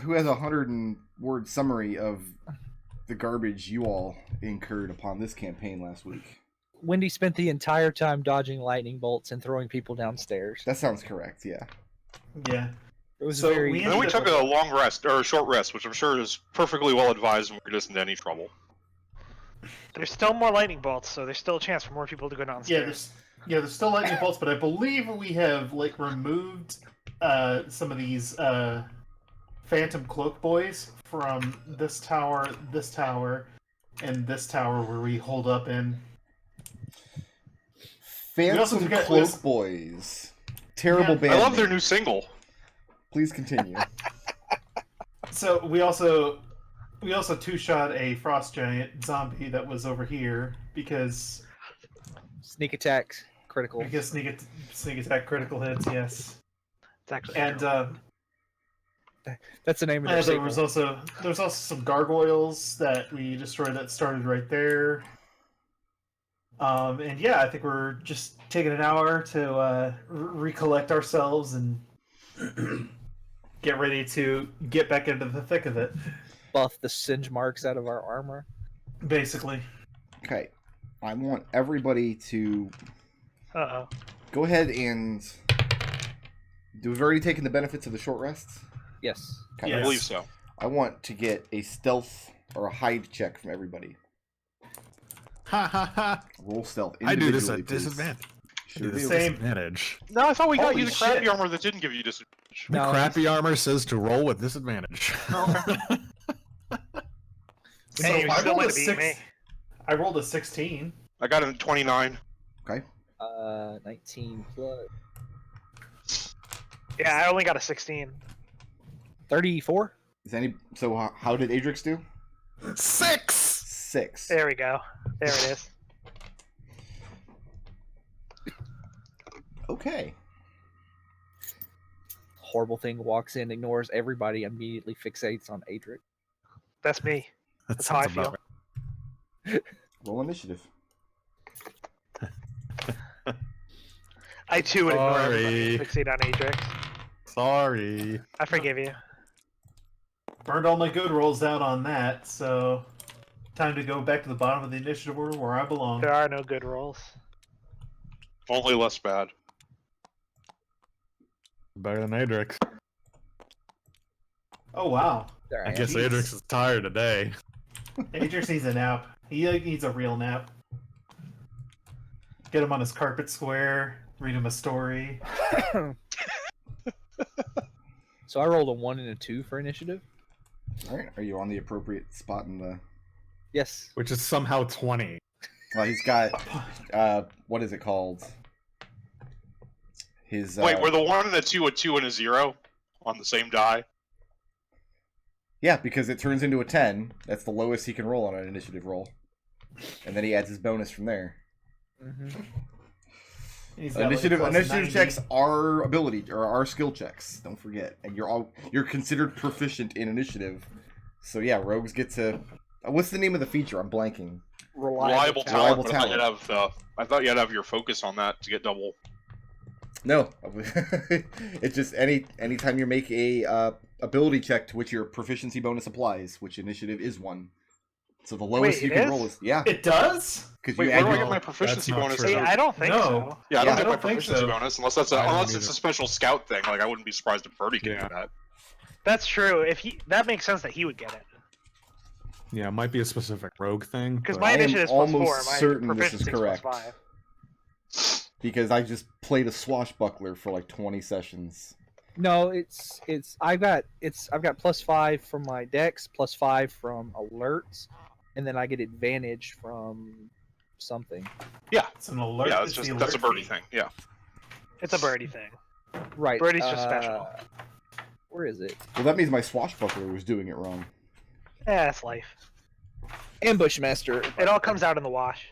Who has a 100-word summary of the garbage you all incurred upon this campaign last week? Wendy spent the entire time dodging lightning bolts and throwing people downstairs. That sounds correct, yeah. Yeah. It was So very. And then we took a long rest, or a short rest, which I'm sure is perfectly well advised when we're just into any trouble. There's still more lightning bolts, so there's still a chance for more people to go downstairs. There's still lightning bolts, but I believe we have removed some of these phantom cloak boys from this tower, and this tower where we hold up in. Phantom Cloak Boys. Terrible band. I love their new single. Please continue. So we also two-shot a frost giant zombie that was over here because Sneak attacks, critical. Because sneak attack critical hits, yes. It's actually And that's the name of the there sequel. was also some gargoyles that we destroyed that started right there. And yeah, I think we're just taking an hour to recollect ourselves and get ready to get back into the thick of it. Buff the singe marks out of our armor. Basically. Okay. I want everybody to go ahead and... We've already taken the benefits of the short rests? Yes. Okay. I believe so. I want to get a stealth or a hide check from everybody. Ha ha ha! Roll stealth. I do this individually, at please. disadvantage. Sure Do this do. at Same. disadvantage. No, I thought we got Holy you the crappy shit. armor that didn't give you disadvantage. The No, crappy armor says to roll with disadvantage. So Hey, you're I still rolled gonna a beat 6. me. I rolled a 16. I got him at 29. Okay. 19 plus Yeah, I only got a 16. 34. So how did Adrex do? 6! 6. There we go. There it is. Okay. Horrible thing walks in, ignores everybody, immediately fixates on Adric. That's me. That That's how I sounds about feel. Roll initiative. I too would ignore everybody. Sorry. Fixate on Adrex. Sorry. I forgive you. Burned all my good rolls out on that, so time to go back to the bottom of the initiative order where I belong. There are no good rolls. Only less bad. Better than Adrex. Oh wow. There I I am. guess Jeez. Adrex is tired today. Adrex needs a nap. He needs a real nap. Get him on his carpet square, read him a story. So I rolled a 1 and a 2 for initiative. Alright, are you on the appropriate spot in the... Yes. Which is somehow 20. Well, he's got... what is it called? His... Wait, were the 1 and a 2 and a 0 on the same die? Yeah, because it turns into a 10. That's the lowest he can roll on an initiative roll. And then he adds his bonus from there. Mm-hmm. He's got like a Initiative plus 90. checks are ability or are skill checks. Don't forget, and you're considered proficient in initiative. So yeah, rogues get to. What's the name of the feature? I'm blanking. Reliable talent. talent. But I thought you'd have your focus on that to get double. No, it's just anytime you make a ability check to which your proficiency bonus applies, which initiative is one. So the lowest Wait, you it can is? roll is It does? because Wait, you where add do I your get my proficiency not bonus? true. See, I don't think No. so. Yeah, I don't Yeah, get I my don't think proficiency so. bonus unless it's I don't a either. special scout thing. Like I wouldn't be surprised if Birdie can Yeah. do that. That's true. That makes sense that he would get it. Yeah, it might be a specific rogue thing. Because but- my I am initiative's almost plus 4. My certain this is proficiency's correct. plus 5. because I just played a swashbuckler for like 20 sessions. No, I've got plus 5 from my dex, plus 5 from alerts, and then I get advantage from something. It's an alert. Yeah, it's the that's a alert Birdie feed. thing. Yeah. It's a Birdie thing. Right. Birdie's just special. Where is it? Well, that means my swashbuckler was doing it wrong. Yeah, that's life. Ambush master. It all comes out in the wash.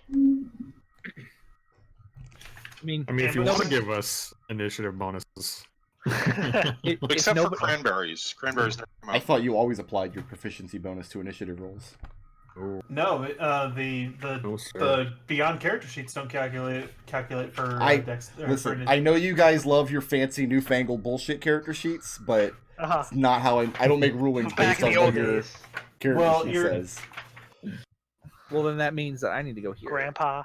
I mean, if you Ambush. want to give us initiative bonuses. if Except for nobody- cranberries. Cranberries never come I out. thought you always applied your proficiency bonus to initiative rolls. Oh, No, the no, sir. the beyond character sheets don't calculate for I- dex. or for Listen, initiative. I know you guys love your fancy newfangled bullshit character sheets, but Uh-huh. It's not how I don't make rulings Back based in on the what old your days, character Well, sheet you're- says. Well, then that means that I need to go here. Grandpa.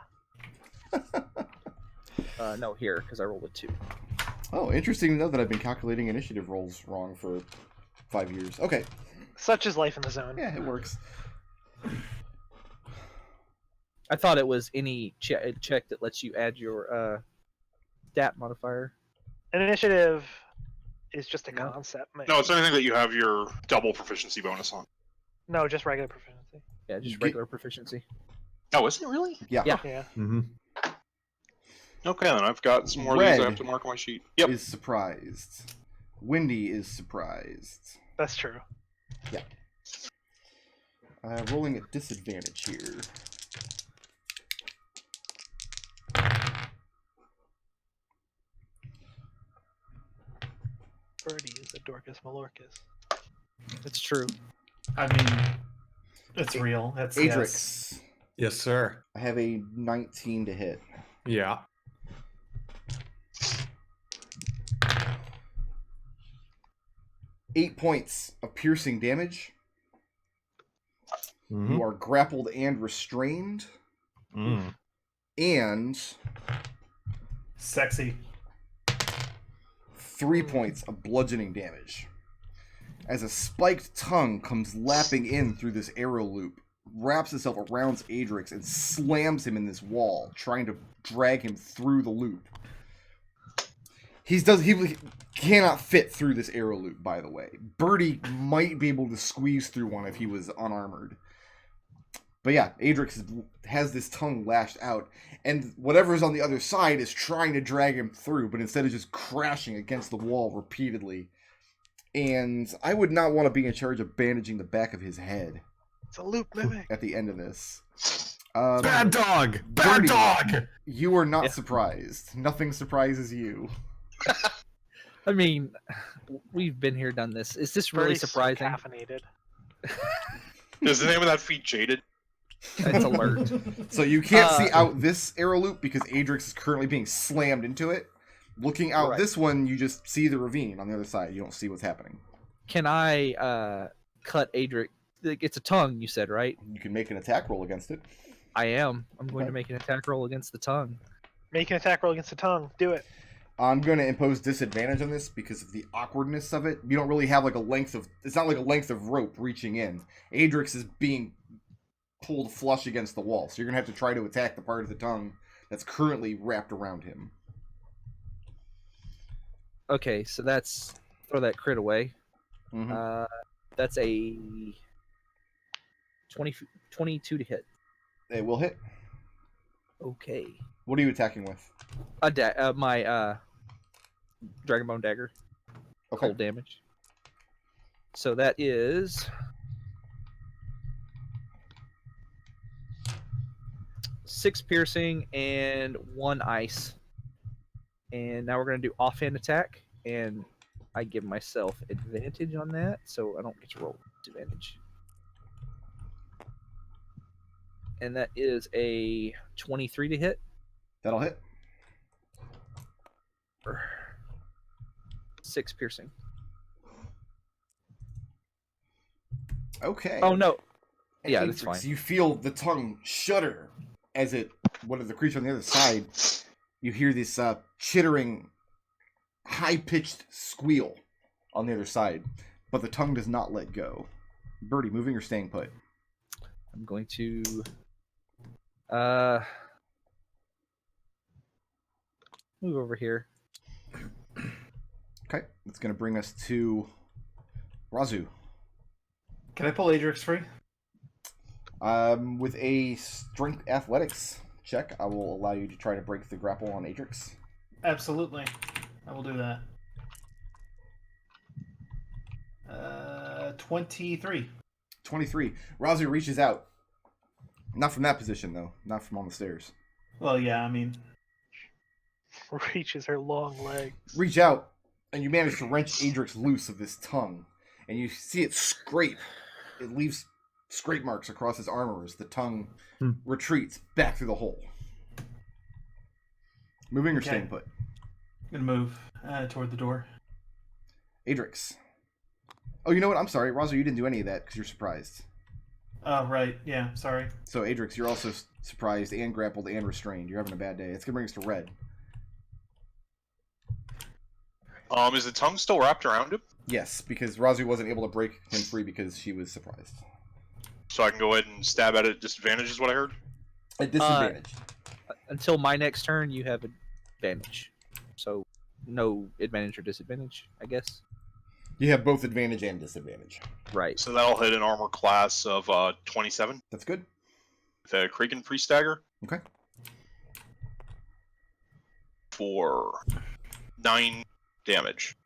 No, here, because I rolled a 2. Oh, interesting to know that I've been calculating initiative rolls wrong for 5 years. Okay, Such is life in the zone. yeah, it works. I thought it was any check that lets you add your stat modifier. An initiative is just a No. concept. Man. No, it's anything that you have your double proficiency bonus on. No, just regular proficiency. Yeah, just Get- regular proficiency. Oh, is it really? Yeah. Yeah. Yeah. Mm-hmm. Okay, then I've got some more of these I Red have to mark on my sheet. Yep. Is surprised. Windy is surprised. That's true. Rolling at disadvantage here. Birdie is the Dorcas Malorcas. It's true. I mean, it's real. It's yes. Adrex. Yes, sir. I have a 19 to hit. Yeah. Eight points of piercing damage. Mhm. You are grappled and restrained. Mm. And Sexy. 3 points of bludgeoning damage. As a spiked tongue comes lapping in through this arrow loop, wraps itself around Adrex and slams him in this wall, trying to drag him through the loop. He cannot fit through this arrow loop, by the way. Birdie might be able to squeeze through one if he was unarmored. But yeah, Adrex has this tongue lashed out, and whatever's on the other side is trying to drag him through, but instead of just crashing against the wall repeatedly. And I would not want to be in charge of bandaging the back of his head It's a loop mimic. at the end of this. Bad dog! Bad Birdie. dog! You are not Yeah. surprised. Nothing surprises you. I mean, we've been here, done this. Is this really Birdie's surprising? Caffeinated. Is the name of that feat Jaded? It's alert. So you can't see out this arrow loop because Adrex is currently being slammed into it. Looking out Right. this one, you just see the ravine on the other side. You don't see what's happening. Can I cut Adric? It's a tongue, you said, right? You can make an attack roll against it. I am. I'm going to Okay. make an attack roll against the tongue. Make an attack roll against the tongue. Do it. I'm going to impose disadvantage on this because of the awkwardness of it. You don't really have like a length of... It's not like a length of rope reaching in. Adrex is being pulled flush against the wall. So you're going to have to try to attack the part of the tongue that's currently wrapped around him. Okay, so that's... Throw that crit away. Mhm. That's a 22 to hit. It will hit. Okay. What are you attacking with? My Dragonborn dagger. Okay. Cold damage. So that is 6 piercing and 1 ice. And now we're gonna do offhand attack, and I give myself advantage on that, so I don't get to roll advantage. And that is a 23 to hit. That'll hit. 6 piercing. Okay. Oh no. And Yeah, Adrex, that's fine. You feel the tongue shudder as one of the creature on the other side, you hear this chittering, high-pitched squeal on the other side, but the tongue does not let go. Birdie, moving or staying put? I'm going to move over here. Okay, that's going to bring us to Raazu. Can I pull Adrex free? With a strength athletics check, I will allow you to try to break the grapple on Adrex. Absolutely. I will do that. 23. 23. Raazu reaches out. Not from that position, though. Not from on the stairs. Well, yeah, I mean, Reaches her long legs. Reach out, and you manage to wrench Adrex loose of this tongue, and you see it scrape. It leaves scrape marks across his armor as the tongue retreats back through the hole. Moving or Okay. staying put? I'm gonna move toward the door. Adrex. Oh, you know what? I'm sorry, Raazu, you didn't do any of that because you're surprised. Oh, right. Yeah, sorry. So, Adrex, you're also surprised and grappled and restrained. You're having a bad day. It's going to bring us to red. Is the tongue still wrapped around him? Yes, because Raazu wasn't able to break him free because she was surprised. So I can go ahead and stab at it at disadvantage, is what I heard? At disadvantage. Until my next turn, you have advantage. So no advantage or disadvantage, I guess. You have both advantage and disadvantage. Right. So that'll hit an armor class of 27 That's good. with a Kraken free stagger Okay. for 9 damage.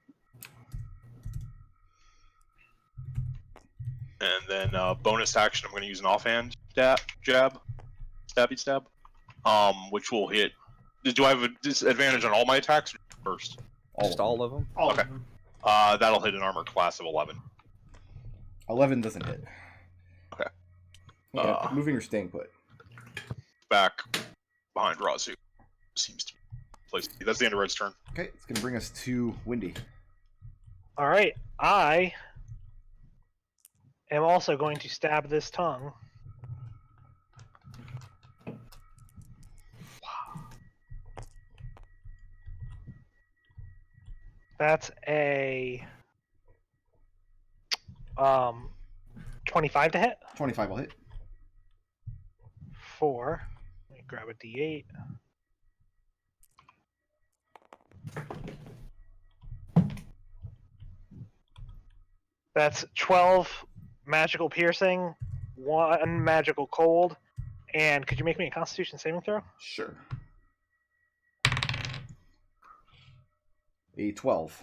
And then bonus action, I'm going to use an offhand jab, stabby stab, which will hit. Do I have a disadvantage on all my attacks or first? Just all of them. All Okay. of them. That'll hit an armor class of 11. 11 doesn't hit. Okay. Yeah, moving or staying put. Back behind Raazu. Seems to be place. That's the end of Red's turn. Okay, it's going to bring us to Windy. All right, I am also going to stab this tongue. That's a 25 to hit. 25 will hit. 4. Let me grab a D8. That's 12 magical piercing, 1 magical cold, and could you make me a Constitution saving throw? Sure. A 12.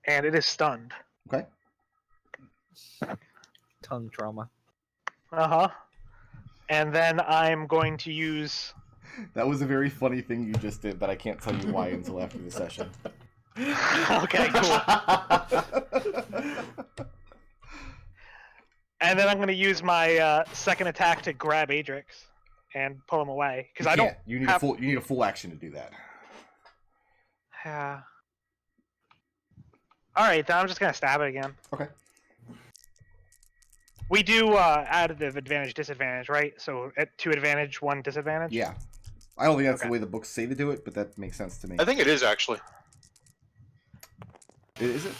And it is stunned. Okay. Tongue trauma. Uh-huh. And then I'm going to use... That was a very funny thing you just did, but I can't tell you why until after the session. Okay, cool. And then I'm going to use my second attack to grab Adrex and pull him away. Because I don't... You need you need a full action to do that. Alright, then I'm just going to stab it again. Okay. We do additive advantage, disadvantage, right? So 2 advantage, 1 disadvantage? Yeah. I don't think that's Okay. the way the books say to do it, but that makes sense to me. I think it is actually. Is it?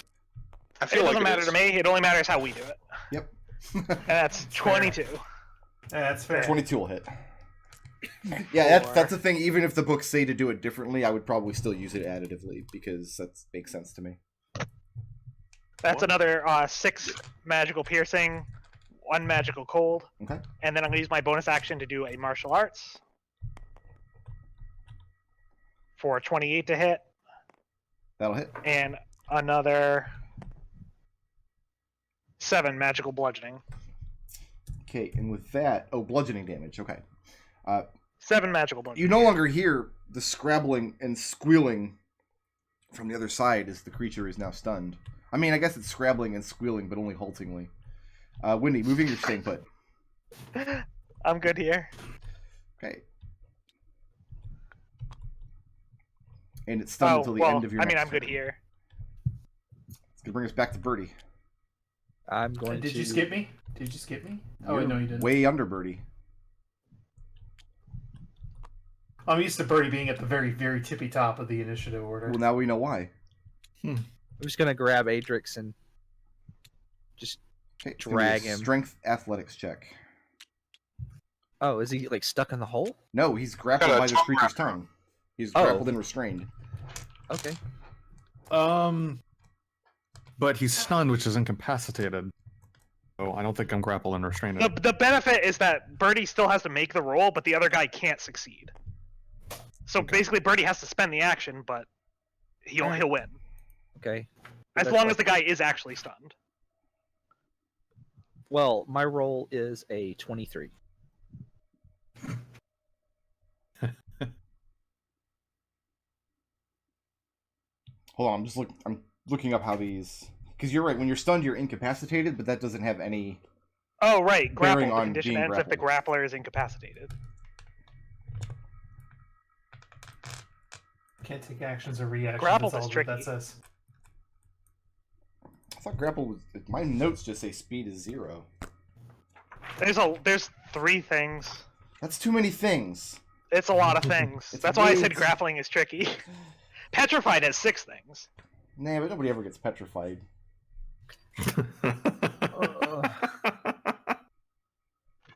I It feel like doesn't matter to me. It only matters how we do it. Yep. And that's 22. That's fair. 22 will hit. Yeah, that's the thing. Even if the books say to do it differently, I would probably still use it additively because that makes sense to me. That's another 6 magical piercing, 1 magical cold. Okay. And then I'm going to use my bonus action to do a martial arts. For 28 to hit. That'll hit. And another 7 magical bludgeoning. Okay, and with that... Oh, bludgeoning damage. Okay. 7 magical bludgeoning. You no longer hear the scrabbling and squealing from the other side as the creature is now stunned. I mean, I guess it's scrabbling and squealing, but only haltingly. Windy, moving or staying put? I'm good here. Okay. And it's stunned until the end of your next I'm good turn. here. It's going to bring us back to Birdie. I'm going Did to... you skip me? Did you skip me? Oh, You're no, you didn't. way under Birdie. I'm used to Birdie being at the very, very tippy top of the initiative order. Well, now we know why. I'm just going to grab Adrex and just... Okay, it's gonna be a Drag him. Strength athletics check. Oh, is he, like, stuck in the hole? No, he's grappled Got a by this tongue creature's wrapper. tongue. He's Oh. grappled and restrained. Okay. But he's stunned, which is incapacitated. So I don't think I'm grappled and restrained. The benefit is that Birdie still has to make the roll, but the other guy can't succeed. So basically, Birdie has to spend the action, but he'll win. Okay. As That's long like- as the guy is actually stunned. Well, my roll is a 23. Hold on, I'm looking up how these... Because you're right, when you're stunned, you're incapacitated, but that doesn't have any... Oh, right. Grapple. Bearing The on condition being ends if the grappled. grappler is incapacitated. Can't take actions or reactions. Grappled That's is all tricky. that says. I thought grapple was. My notes just say speed is 0. There's 3 things. That's too many things. It's a lot of things. It's That's why I way said too- grappling is tricky. Petrified has 6 things. Nah, but nobody ever gets petrified.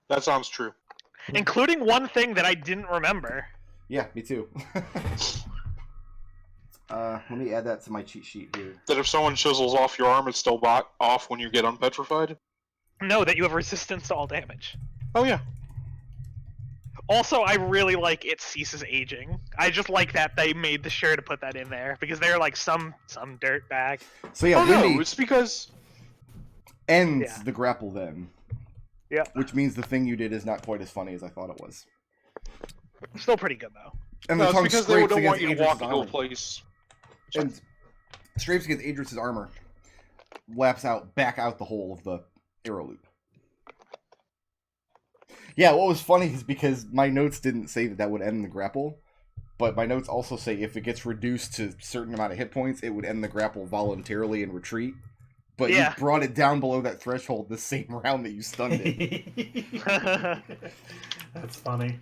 That sounds true. Including one thing that I didn't remember. Yeah, me too. Let me add that to my cheat sheet here. That if someone chisels off your arm, it's still off when you get unpetrified? No, that you have resistance to all damage. Oh, yeah. Also, I really like it ceases aging. I just like that they made sure to put that in there because they're like some dirt bag. So yeah, Oh, no, Windy it's because... ends Yeah. the grapple then. Yeah. Which means the thing you did is not quite as funny as I thought it was. Still pretty good though. And No, the it's tongue because they scrapes don't want against you to Adrex's walk into a armor. place... And scrapes against Adrex's armor. Laps out, back out the hole of the arrow loop. Yeah, what was funny is because my notes didn't say that would end the grapple, but my notes also say if it gets reduced to a certain amount of hit points, it would end the grapple voluntarily and retreat. But Yeah. you brought it down below that threshold the same round that you stunned it. That's funny.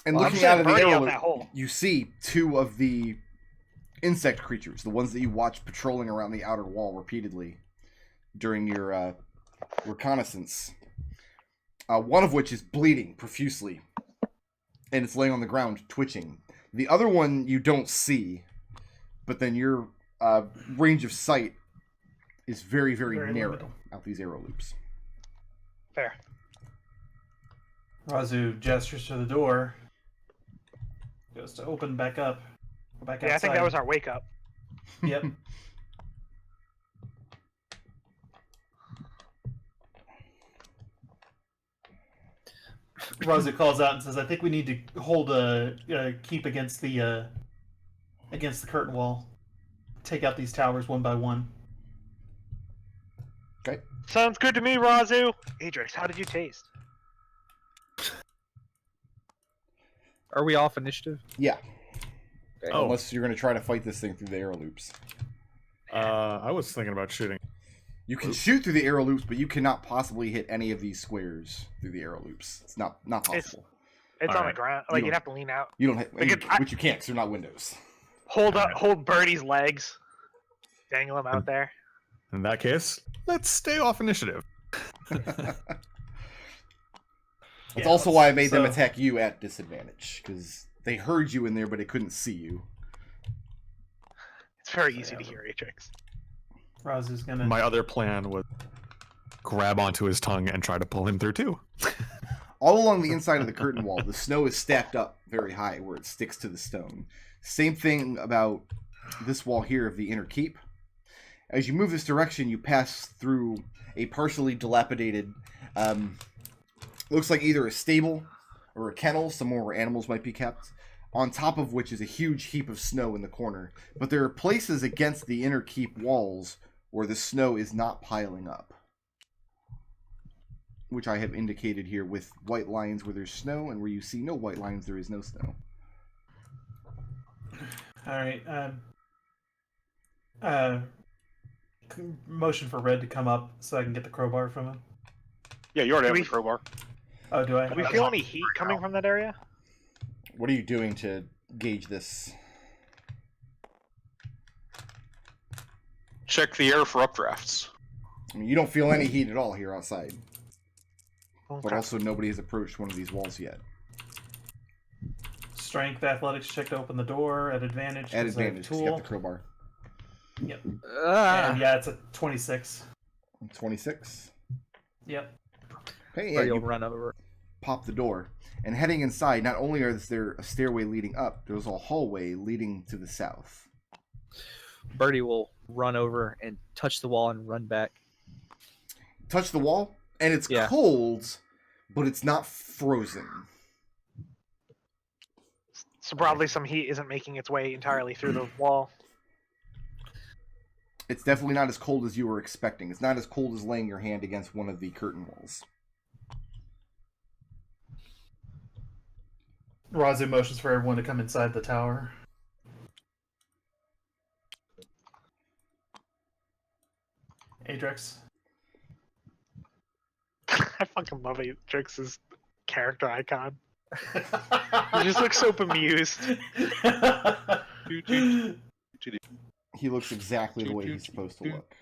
And Well, I'm looking out of the sending Birdie arrow out loop, that hole. you see 2 of the insect creatures, the ones that you watch patrolling around the outer wall repeatedly during your reconnaissance. One of which is bleeding profusely, and it's laying on the ground, twitching. The other one you don't see, but then your range of sight is very, very, Very narrow limited. out these arrow loops. Fair. Raazu gestures to the door. Goes to open back up. Go back outside. Yeah, I think that was our wake up. Yep. Raazu calls out and says, "I think we need to hold keep against the curtain wall. Take out these towers one by one." Okay. Sounds good to me, Raazu. Adrex, how did you taste? Are we off initiative? Yeah. Okay. Oh. Unless you're going to try to fight this thing through the arrow loops. I was thinking about shooting. You can shoot through the arrow loops, but you cannot possibly hit any of these squares through the arrow loops. It's not possible. It's on the Alright. ground. You Like don't- you'd have to lean out. You don't hit, Like which you can't because they're not windows. Hold Birdie's legs. Dangle him out there. In that case, let's stay off initiative. That's Yeah, also why I made them so- attack you at disadvantage, because they heard you in there, but they couldn't see you. It's very easy to hear, Adrex. Raazu's gonna. My other plan was grab onto his tongue and try to pull him through too. All along the inside of the curtain wall, the snow is stacked up very high where it sticks to the stone. Same thing about this wall here of the inner keep. As you move this direction, you pass through a partially dilapidated, looks like either a stable or a kennel, somewhere where animals might be kept, on top of which is a huge heap of snow in the corner. But there are places against the inner keep walls where the snow is not piling up, which I have indicated here with white lines where there's snow, and where you see no white lines, there is no snow. All right. Motion for Red to come up so I can get the crowbar from him. Yeah, you already have Do the we- crowbar. Oh, do I? Do we feel any heat coming from that area? What are you doing to gauge this? Check the air for updrafts. I mean, you don't feel any heat at all here outside, but Okay. also nobody has approached one of these walls yet. Strength, athletics check to open the door at advantage. At 'cause I have advantage, 'cause you got Tool. the crowbar. Yep. Ah, And yeah, it's a 26. 26. Yep. Okay, yeah, Birdie will you run over. pop the door. And heading inside, not only is there a stairway leading up, there's a hallway leading to the south. Birdie will run over and touch the wall and run back. Touch the wall, and it's Yeah. cold, but it's not frozen. So broadly, some heat isn't making its way entirely through the wall. It's definitely not as cold as you were expecting. It's not as cold as laying your hand against one of the curtain walls. Raazu motions for everyone to come inside the tower. Adrex. I fucking love Adrex's character icon. He just looks so bemused. He looks exactly the way he's supposed to look.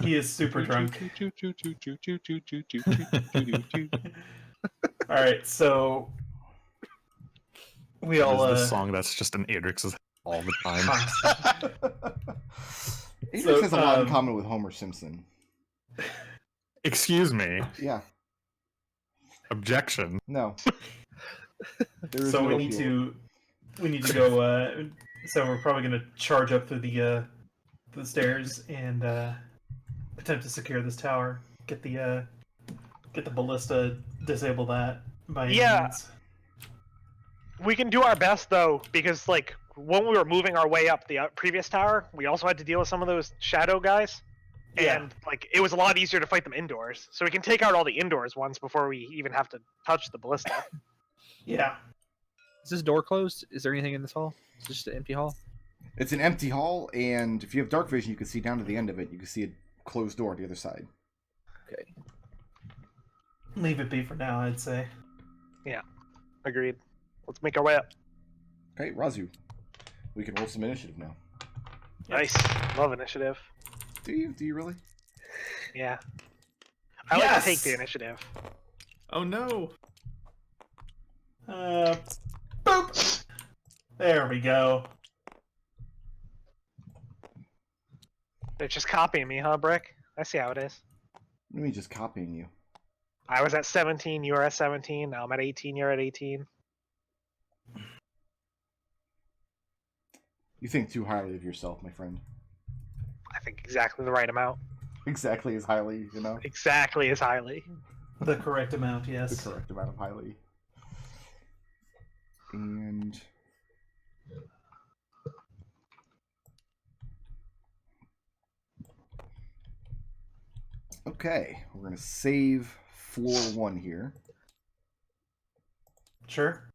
He is super drunk. All right, so we all. There's this song that's just in Adrex's all the time. Adrex So, has a lot in common with Homer Simpson. Excuse me. Yeah. Objection. No. There is So no we need appeal. to go. So we're probably going to charge up through the stairs and attempt to secure this tower. Get the ballista, disable that by any Yeah. means. We can do our best though, because like when we were moving our way up the previous tower, we also had to deal with some of those shadow guys, Yeah. and like it was a lot easier to fight them indoors. So we can take out all the indoors ones before we even have to touch the ballista. Yeah. Is this door closed? Is there anything in this hall? Is this just an empty hall? It's an empty hall, and if you have dark vision, you can see down to the end of it. You can see a closed door on the other side. Okay. Leave it be for now, I'd say. Agreed. Let's make our way up. Okay, Raazu. We can roll some initiative now. Nice. Love initiative. Do you? Do you really? Yeah. I like to Yes! take the initiative. Oh no. Boop! There we go. They're just copying me, huh, Brick? I see how it is. What do you mean just copying you? I was at 17, you were at 17, now I'm at 18, you're at 18. You think too highly of yourself, my friend. I think exactly the right amount. Exactly as highly, you know? Exactly as highly. The correct amount, yes. The correct amount of highly. And... Okay, we're going to save floor 1 here. Sure.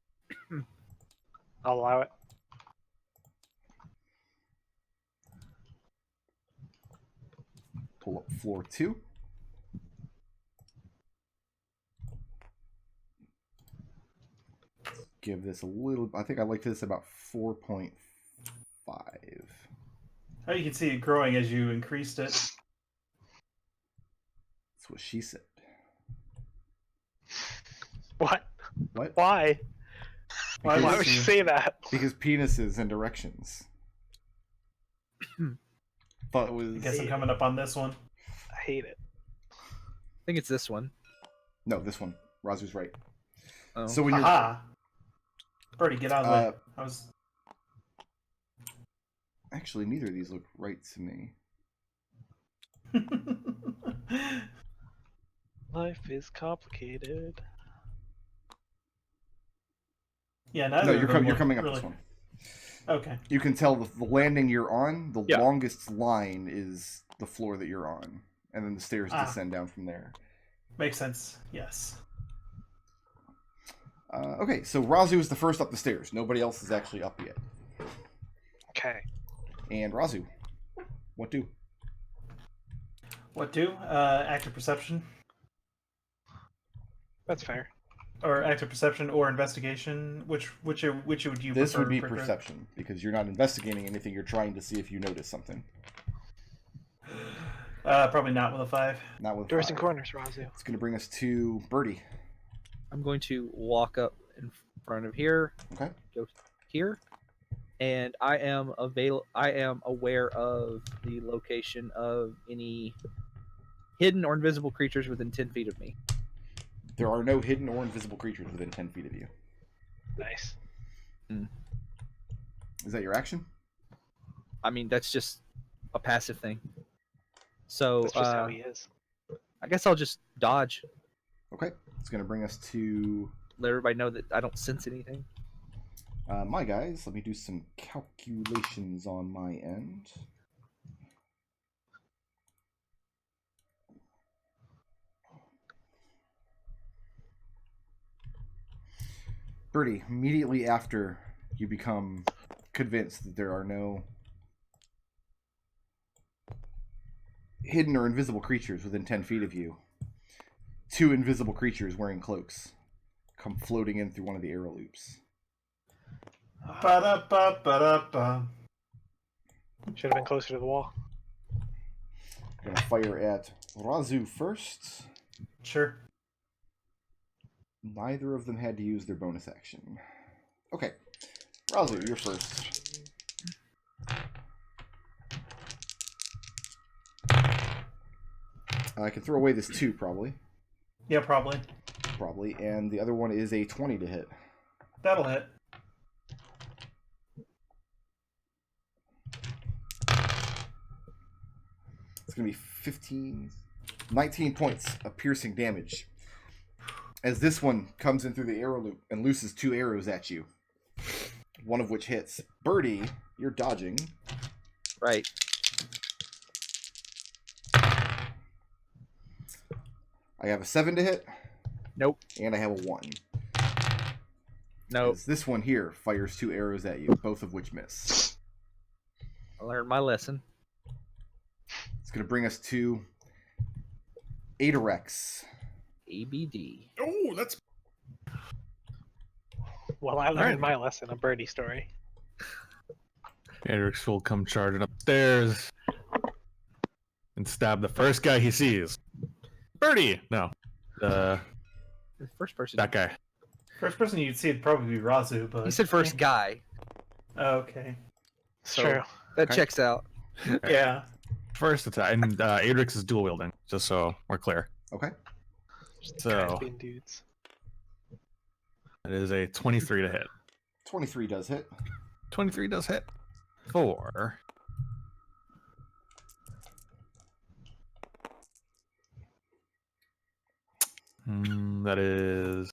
I'll allow it. Pull up floor 2. Give this a little... I think I like this about 4.5. Oh, you can see it growing as you increased it. That's what she said. What? What? Why? Why Because- would you say that? Because penises and directions. Thought it I was... guess I'm coming up on this one. I hate it. I think it's this one. No, this one. Raazu's right. Oh. So when you're... Aha! Birdie, get out of the way. I was... Actually, neither of these look right to me. Life is complicated. Yeah, neither No, of you're, them you're look coming up really... this one. Okay. You can tell the landing you're on, the Yeah. longest line is the floor that you're on. And then the stairs descend down from there. Makes sense. Yes. Okay, so Raazu is the first up the stairs. Nobody else is actually up yet. Okay. And Raazu, what do? What do? Active perception? That's fair. Or active perception or investigation? Which would you This prefer? would be Brick? perception, because you're not investigating anything, you're trying to see if you notice something. Probably not with a 5. Not with Doors 5. and corners, Raazu. It's going to bring us to Birdie. I'm going to walk up in front of here, Okay. go here, and I am aware of the location of any hidden or invisible creatures within 10 feet of me. There are no hidden or invisible creatures within 10 feet of you. Nice. Is that your action? I mean, that's just a passive thing. So That's just how he is. I guess I'll just dodge. Okay. It's going to bring us to Let everybody know that I don't sense anything. my guys. Let me do some calculations on my end. Birdie, immediately after you become convinced that there are no hidden or invisible creatures within 10 feet of you. 2 invisible creatures wearing cloaks come floating in through one of the arrow loops. Ba-da-ba-ba-da-ba. Should have been closer to the wall. Gonna fire at Raazu first. Sure. Neither of them had to use their bonus action. Okay. Raazu, you're first. I can throw away this 2, probably. Yeah, probably. Probably. And the other one is a 20 to hit. That'll hit. It's going to be 19 points of piercing damage. As this one comes in through the arrow loop and looses 2 arrows at you. One of which hits. Birdie, you're dodging. Right. I have a 7 to hit. Nope. And I have a 1. Nope. As this one here fires 2 arrows at you, both of which miss. I learned my lesson. It's going to bring us to Adrex. ABD. Oh, that's Well, I learned my lesson, a birdie story. Adrex will come charging upstairs and stab the first guy he sees. Birdie! No. The first person. That guy. First person you'd see would probably be Raazu, but... He said first guy. Okay. It's So- true. That Okay. checks out. Yeah. First attack. And Adrex is dual wielding, just so we're clear. Okay. So, Being dudes. it is a 23 to hit. 23 does hit. 23 does hit. 4. That is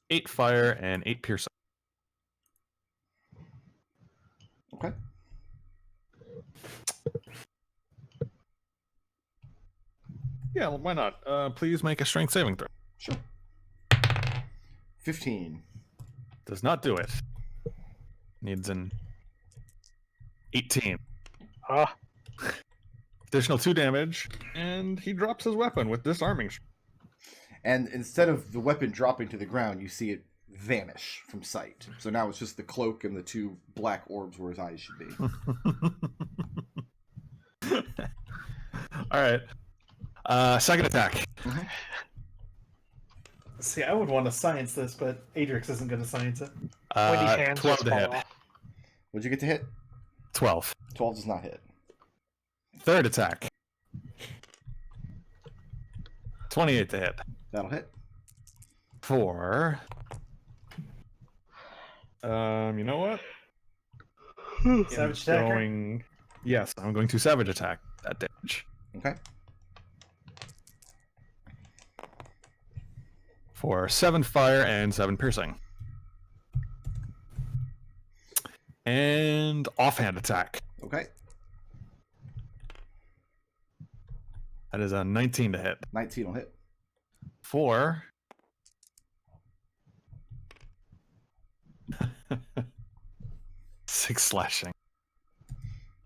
8 fire and 8 piercing. Okay. Yeah, well, why not? Please make a strength saving throw. Sure. 15. Does not do it. Needs an 18. Ah, Additional 2 damage, and he drops his weapon with disarming. And instead of the weapon dropping to the ground, you see it vanish from sight. So now it's just the cloak and the 2 black orbs where his eyes should be. All right. Second attack. See, I would want to science this, but Adrex isn't going to science it. pointy hands 12 just to fall hit. off. What'd you get to hit? 12. 12 does not hit. Third attack. 28 to hit. That'll hit. 4. You know what? Savage attacker? Going... Yes, I'm going to savage attack that damage. Okay. For 7 fire and 7 piercing. And offhand attack. Okay. That is a 19 to hit. 19 will hit. 4. Six slashing.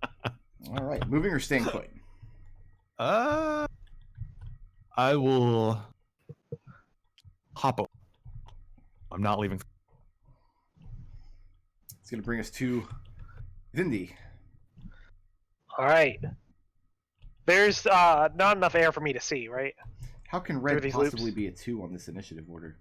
All right. Moving or staying put? I will hop over. I'm not leaving. It's going to bring us to Vindi. All right. There's not enough air for me to see, right? How can Through red these possibly loops? be a 2 on this initiative order?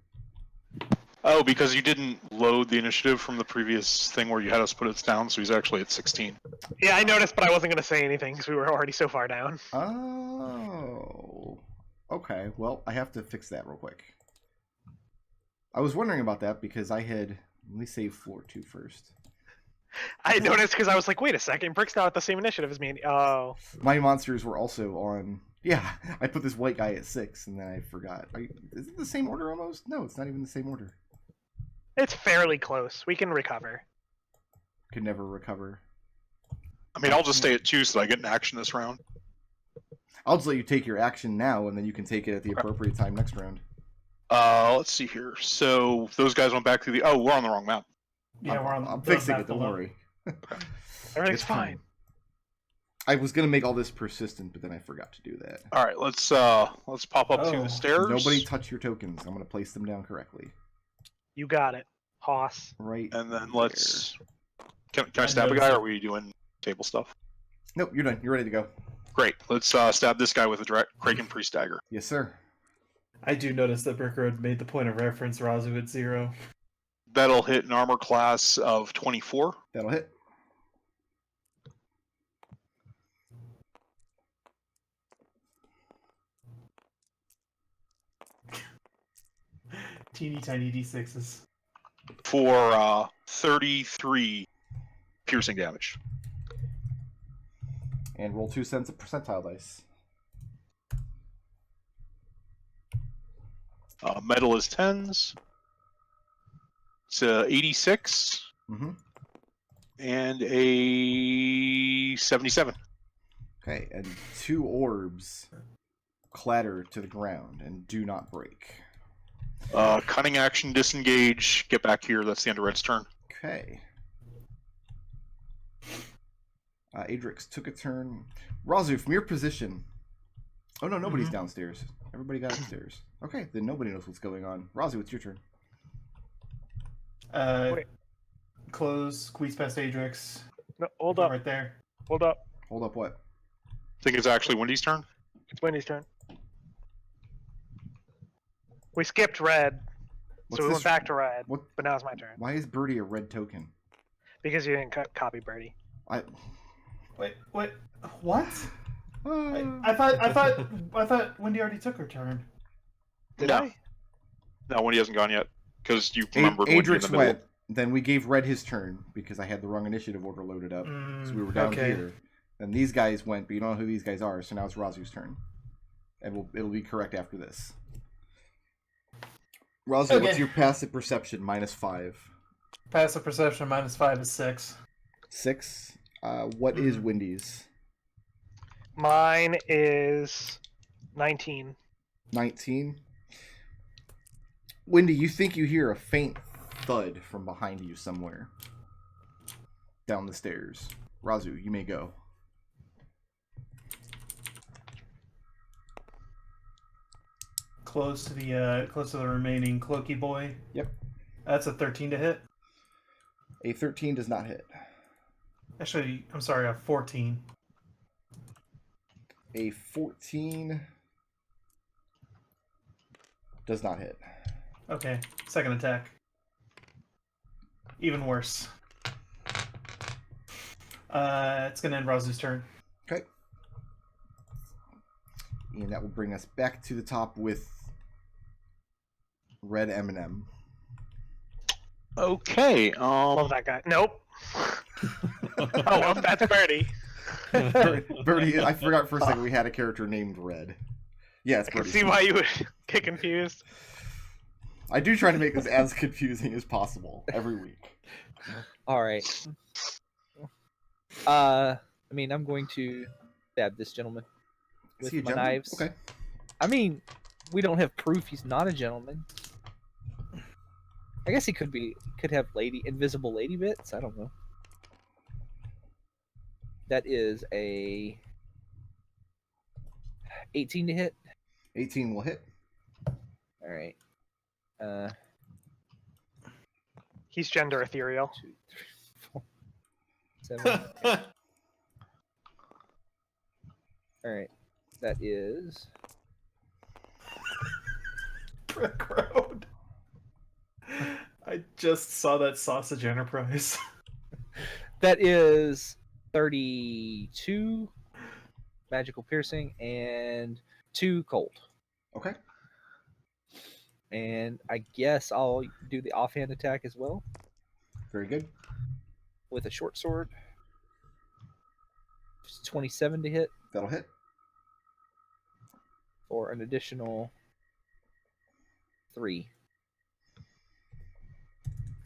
Oh, because you didn't load the initiative from the previous thing where you had us put it down, so he's actually at 16. Yeah, I noticed, but I wasn't going to say anything because we were already so far down. Oh. Okay. Well, I have to fix that real quick. I was wondering about that because I had... Let me save floor 2 first. I noticed because I was like, wait a second, Brick's not at the same initiative as me. Oh. My monsters were also on... Yeah, I put this white guy at 6, and then I forgot. Is it the same order almost? No, it's not even the same order. It's fairly close. We can recover. Could never recover. I mean, I'll just stay at 2 so I get an action this round. I'll just let you take your action now, and then you can take it at the appropriate time next round. Let's see here. So those guys went back to the... Oh, we're on the wrong map. Yeah, we're on I'm the fixing map it, don't below. worry. Everything's It's fine. I was gonna make all this persistent, but then I forgot to do that. All right, let's pop up to Oh. the stairs. Nobody touch your tokens. I'm gonna place them down correctly. You got it, Hoss. Right. And then there. let's. Can I I stab a noticed guy, it. or are we doing table stuff? Nope, you're done. You're ready to go. Great. Let's stab this guy with a Kraken Priest dagger. Yes, sir. I do notice that Bricker had made the point of reference Raazu at 0. That'll hit an armor class of 24. That'll hit. Teeny tiny d6s. For 33 piercing damage. And roll 2 cents of percentile dice. Metal is 10s. It's 86 Mm-hmm. and a 77. Okay, and 2 orbs clatter to the ground and do not break. Cunning action, disengage, get back here. That's the end of Red's turn. Okay. Adrex took a turn. Raazu, from your position. Oh no, nobody's downstairs. Everybody got upstairs. Okay, then nobody knows what's going on. Raazu, it's your turn. Wait. Close, squeeze past Adrex. No, hold up. Right there. Hold up. Hold up, what? I think it's actually Wendy's turn. It's Wendy's turn. We skipped red, What's so we this- went back to red. What? But now it's my turn Why is Birdie a red token? because you didn't copy Birdie. Wait, what? What? Uh, I thought Wendy already took her turn. Did No. I? No, Wendy hasn't gone yet. Because you remembered Wendy in the Adrex middle. went. Then we gave Red his turn because I had the wrong initiative order loaded up. So we were down okay. here. Then these guys went, but you don't know who these guys are, so now it's Raazu's turn. And it'll be correct after this. Raazu, Okay. what's your passive perception? -5. Passive perception -5 is 6. 6. What is Wendy's? Mine is 19. 19. Wendy, you think you hear a faint thud from behind you somewhere. Down the stairs. Raazu, you may go. Close to the remaining cloaky boy. Yep. That's a 13 to hit. A 13 does not hit. Actually, I'm sorry, a 14. A 14 does not hit. Okay, second attack. Even worse. It's gonna end Raazu's turn. Okay. And that will bring us back to the top with Red M&M. Okay. Love that guy. Nope. Oh, well, that's Birdie. Birdie, I forgot for a second we had a character named Red. Yeah, it's I can Birdie. see why you would get confused. I do try to make this as confusing as possible every week. All right. I mean, I'm going to stab this gentleman Is with he a my gentleman? knives. Okay. I mean, we don't have proof he's not a gentleman. I guess he could have invisible lady bits. I don't know. That is a 18 to hit. 18 will hit. All right. He's gender ethereal. 2, 3, 4, 7. All right. That is Brick Road. I just saw that Sausage Enterprise. 32 magical piercing and 2 cold. Okay. And I guess I'll do the offhand attack as well Very good. with a short sword. It's 27 to hit That'll hit. for an additional 3. Look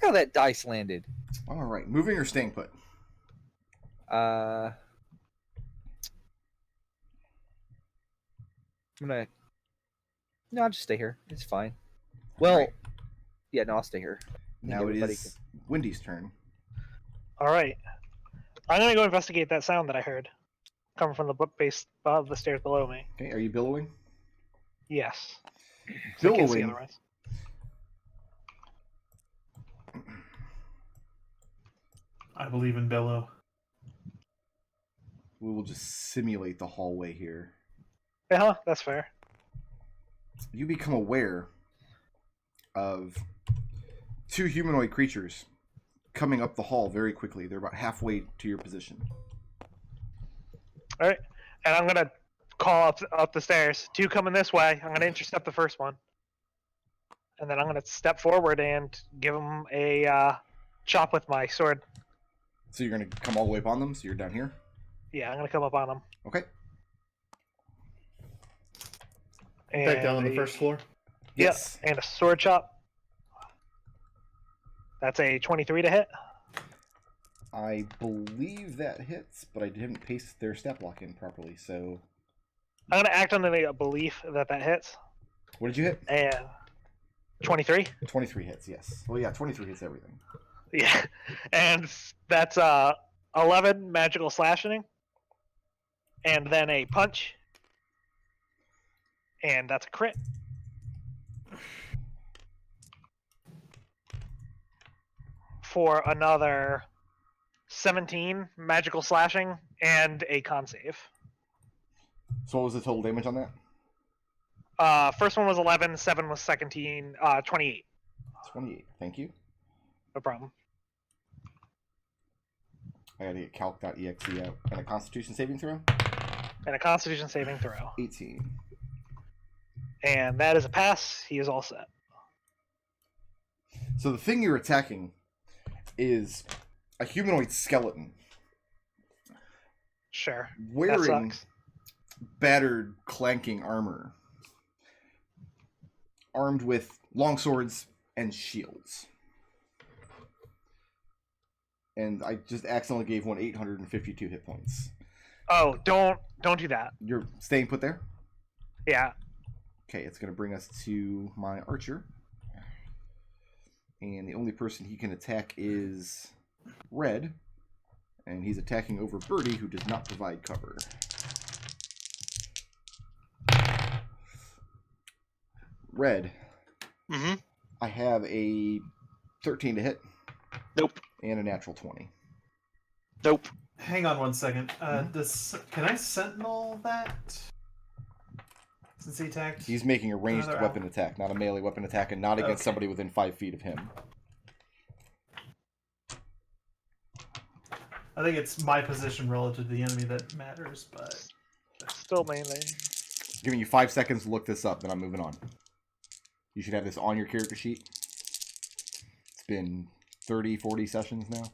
how that dice landed. All right. Moving or staying put? I'm gonna. No, I'll just stay here. It's fine. Well, Right. yeah, no, I'll stay here. I think Now it everybody is Wendy's turn. All right. I'm gonna go investigate that sound that I heard. coming from the base above the stairs below me. Okay, are you billowing? Yes. So I can't see Billowing. otherwise. I believe in Billow. We will just simulate the hallway here. Yeah, that's fair. You become aware of two humanoid creatures coming up the hall very quickly. They're about halfway to your position. All right, and I'm gonna call up the stairs. Two coming this way. I'm gonna intercept the first one, and then I'm gonna step forward and give them a chop with my sword. So you're going to come all the way up on them? So you're down here? Yeah, I'm gonna come up on them. Okay. And Back down on the first floor. Yes. And a sword chop. That's a 23 to hit. I believe that hits, but I didn't paste their stat block in properly, so... I'm gonna act on the belief that hits. What did you hit? And 23. 23 hits, yes. Well, yeah, 23 hits everything. Yeah, and that's 11 magical slashing, and then a punch, and that's a crit. For another 17 magical slashing and a con save. So what was the total damage on that? First one was 11, 7 was 17, 28. 28, thank you. No problem. I gotta get calc.exe out. And a constitution saving throw? And a constitution saving throw. 18. And that is a pass. He is all set. So the thing you're attacking is a humanoid skeleton. Sure. Wearing That sucks. battered, clanking armor. Armed with longswords and shields. And I just accidentally gave one 852 hit points. Oh, don't do that. You're staying put there? Yeah. Okay, it's going to bring us to my archer. And the only person he can attack is Red. And he's attacking over Birdie, who does not provide cover. Red. Mm-hmm. I have a 13 to hit. Nope. And a natural 20. Nope. Hang on one second. Can I sentinel that? Since he attacked? He's making a ranged Another weapon attack, not a melee weapon attack, and not against Okay. somebody within 5 feet of him. I think it's my position relative to the enemy that matters, but Still mainly. Giving you 5 seconds to look this up, then I'm moving on. You should have this on your character sheet. It's been 30, 40 sessions now.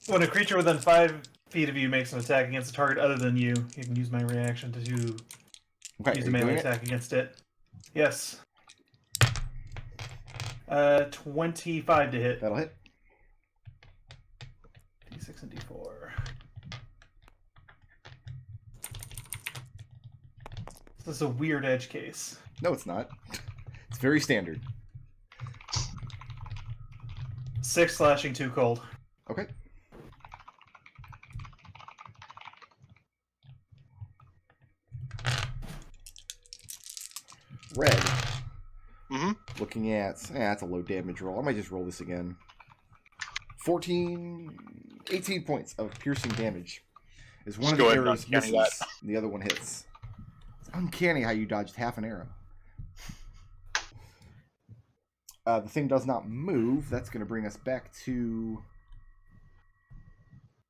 when a creature within 5 feet of you makes an attack against a target other than you, you can use my reaction to Okay, use are a you melee doing it? attack against it. Yes. 25 to hit. That'll hit. D6 and D4. This is a weird edge case. No, it's not. It's very standard. 6 slashing, 2 cold. Okay. Red. Mm-hmm. Looking at... that's a low damage roll. I might just roll this again. 18 points of piercing damage. As one Just of the go ahead and arrows uncanny misses, that. and the other one hits. It's uncanny how you dodged half an arrow. The thing does not move. That's going to bring us back to...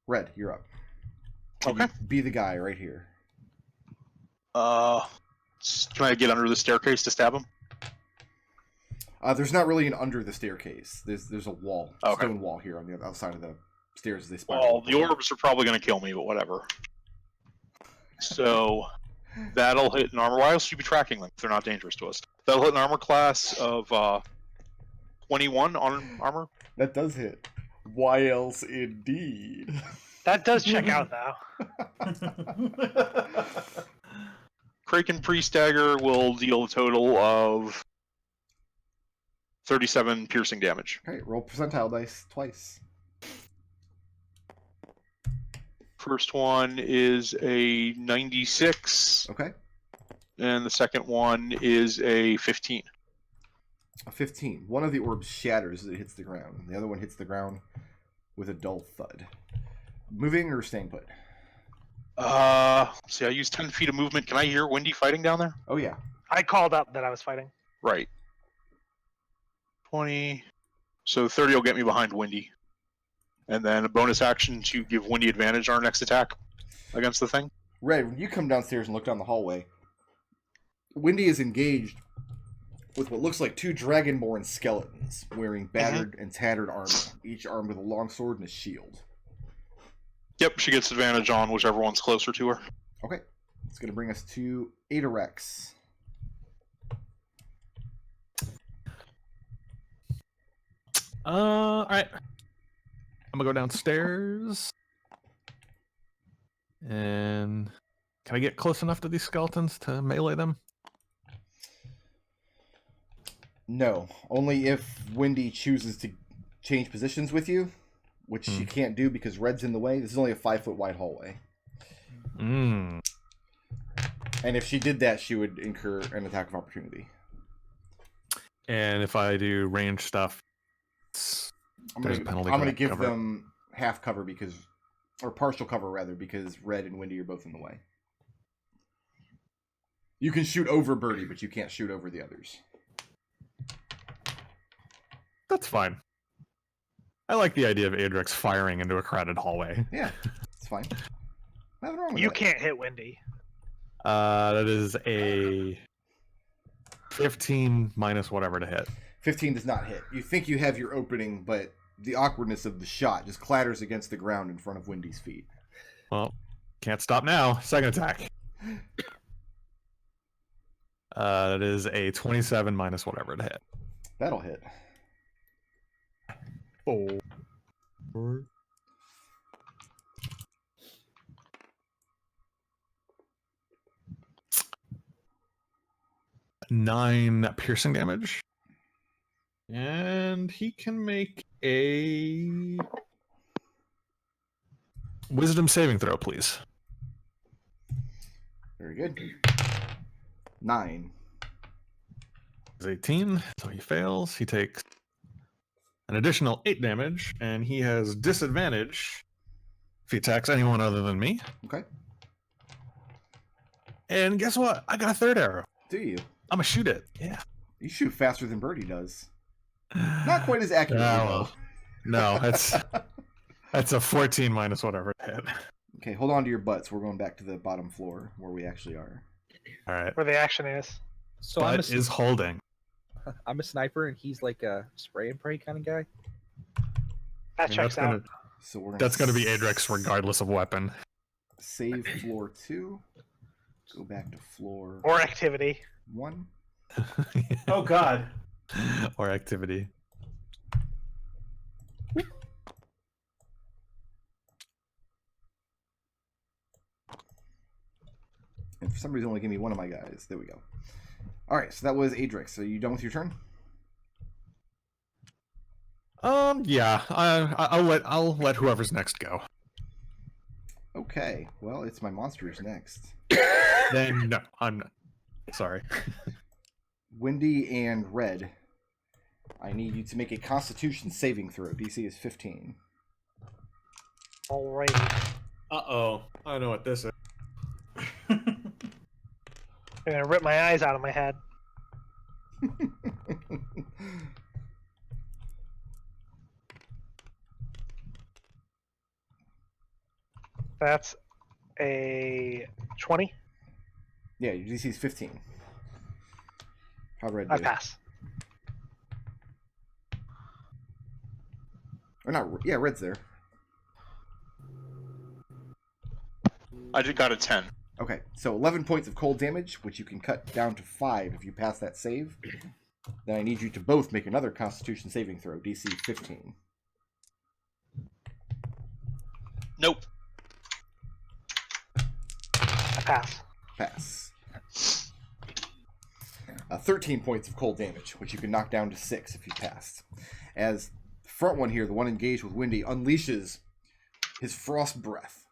Red, you're up. Okay. You be the guy right here. Can I get under the staircase to stab him? There's not really an under the staircase. There's a wall, Okay. stone wall here on the outside of the stairs as they spiral. Well, up. the orbs are probably going to kill me, but whatever. So that'll hit an armor. Why else should you be tracking them if they're not dangerous to us? That'll hit an armor class of 21 on armor. That does hit. Why else indeed? That does check out though. Kraken Priest Dagger will deal a total of 37 piercing damage. Okay, roll percentile dice twice. First one is a 96, Okay. and the second one is a 15. A 15. One of the orbs shatters as it hits the ground. The other one hits the ground with a dull thud. Moving or staying put? See, I use 10 feet of movement. Can I hear Wendy fighting down there? Oh, yeah. I called up that I was fighting. Right. 20. So 30 will get me behind Wendy. And then a bonus action to give Wendy advantage on our next attack against the thing. Red, when you come downstairs and look down the hallway, Wendy is engaged with what looks like two Dragonborn skeletons wearing battered and tattered armor, each armed with a long sword and a shield. Yep, she gets advantage on whichever one's closer to her. Okay. It's going to bring us to Adrex. All right. I'm gonna go downstairs, and can I get close enough to these skeletons to melee them? No, only if Wendy chooses to change positions with you, which she can't do because Red's in the way. This is only a 5-foot wide hallway. Mm. And if she did that, she would incur an attack of opportunity. And if I do range stuff, I'm there's a penalty. going to for give cover. them half cover because, or partial cover rather, because Red and Wendy are both in the way. You can shoot over Birdie, but you can't shoot over the others. That's fine. I like the idea of Adrex firing into a crowded hallway. Yeah, it's fine. Nothing wrong with You that. can't hit Wendy. That is a 15 minus whatever to hit. 15 does not hit. You think you have your opening, but the awkwardness of the shot just clatters against the ground in front of Wendy's feet. Well, can't stop now. Second attack. That is a 27 minus whatever to hit. That'll hit. 4. 9 piercing damage. And he can make a wisdom saving throw, please. Very good. 9. Is 18, so he fails. He takes an additional 8 damage, and he has disadvantage if he attacks anyone other than me. Okay. And guess what? I got a third arrow. Do you? I'm gonna shoot it. Yeah. You shoot faster than Birdie does. Not quite as accurate. No, no, that's a 14 minus whatever to hit. Okay, hold on to your butts. We're going back to the bottom floor where we actually are. All right. Where the action is. So Butt is holding. I'm a sniper, and he's like a spray and pray kind of guy. That checks out. So we're That's gonna be Adrex regardless of weapon. save floor 2. Go back to floor Or activity. 1. Oh God. Or activity. And for some reason, only give me one of my guys. There we go. All right, so that was Adrex. Are you done with your turn? Yeah. I'll let whoever's next go. Okay. Well, it's my monsters next. Then no, I'm not. Sorry. Wendy and Red. I need you to make a Constitution saving throw. DC is 15. Alrighty. Uh-oh. I know what this is. I'm gonna rip my eyes out of my head. That's a 20. Yeah, your DC is 15. How Red I do? pass. Or not? Yeah, Red's there. I just got a 10. Okay, so 11 points of cold damage, which you can cut down to 5 if you pass that save. Then I need you to both make another Constitution saving throw, DC 15. Nope. I pass. Pass. 13 points of cold damage, which you can knock down to 6 if you passed. As the front one here, the one engaged with Wendy, unleashes his frost breath.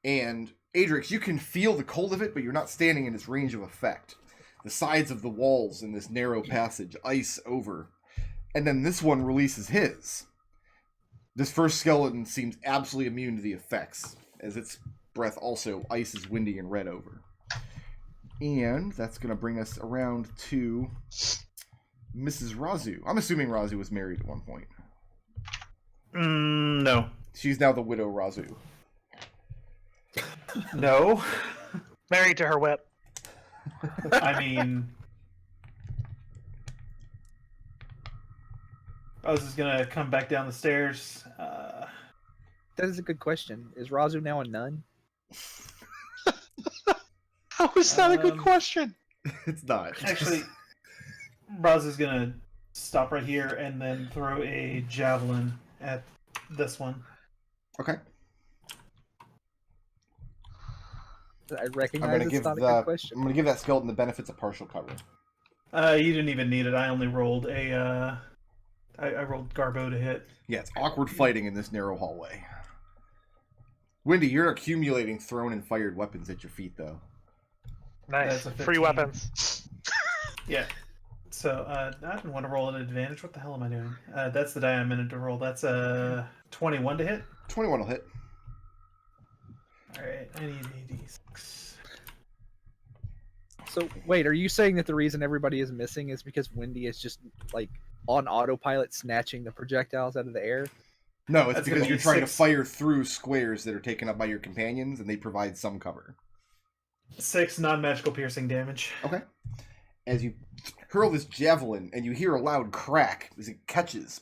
And Adrex, you can feel the cold of it, but you're not standing in its range of effect. The sides of the walls in this narrow passage ice over. And then this one releases his. This first skeleton seems absolutely immune to the effects, as its breath also ices Windy and Red over. And that's going to bring us around to Mrs. Raazu. I'm assuming Raazu was married at one point. No. She's now the widow Raazu. No. Married to her whip. I mean, I was just gonna come back down the stairs. That is a good question. Is Raazu now a nun? How is that a good question? It's not. Actually, Raazu's gonna stop right here and then throw a javelin at this one. Okay. I I'm recognize going to it's give not a good question. I'm going to give that skeleton the benefits of partial cover. You didn't even need it. I only rolled a. I rolled Garbo to hit. Yeah, it's awkward fighting in this narrow hallway. Windy, you're accumulating thrown and fired weapons at your feet, though. Nice. That's a Free 15. weapons. Yeah. So I didn't want to roll an advantage. What the hell am I doing? That's the die I meant to roll. That's a 21 to hit. 21 will hit. All right. I need a d6. So wait, are you saying that the reason everybody is missing is because Windy is just like on autopilot snatching the projectiles out of the air? No, it's That's because gonna you're be trying to 6. fire through squares that are taken up by your companions, and they provide some cover. 6 non-magical piercing damage. Okay. As you hurl this javelin, and you hear a loud crack as it catches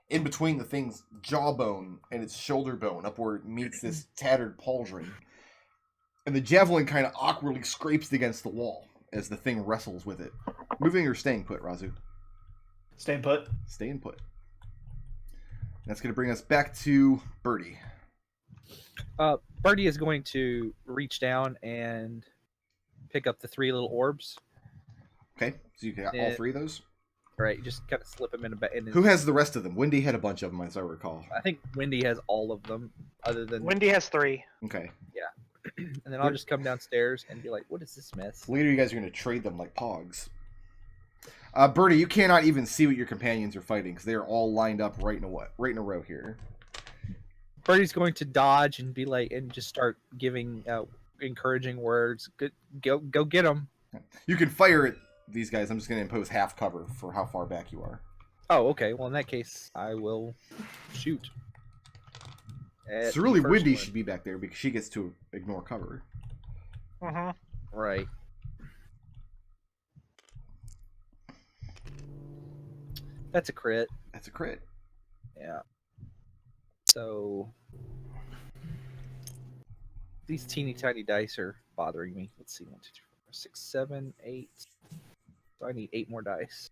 in between the thing's jawbone and its shoulder bone, up where it meets this tattered pauldron. And the javelin kind of awkwardly scrapes against the wall as the thing wrestles with it. Moving or staying put, Raazu? Staying put. Staying put. That's going to bring us back to Birdie. Birdie is going to reach down and pick up the 3 little orbs. Okay, so you got all Yeah. 3 of those? Right, just kind of slip them in a Who has the rest of them? Windy had a bunch of them, as I recall. I think Windy has all of them, other than. Windy has 3. Okay. And then I'll just come downstairs and be like, "What is this mess?" Later, you guys are going to trade them like pogs. Birdie, you cannot even see what your companions are fighting because they are all lined up right in a row here. Birdie's going to dodge and be like, and just start giving encouraging words. Go get them. You can fire at these guys. I'm just going to impose half cover for how far back you are. Oh, okay. Well, in that case, I will shoot. At So really, the first Windy one. should be back there because she gets to ignore cover. Mm-hmm. Right. That's a crit. That's a crit. Yeah. So these teeny tiny dice are bothering me. Let's see, 1, 2, 3, 4, 5, 6, 7, 8. So I need 8 more dice.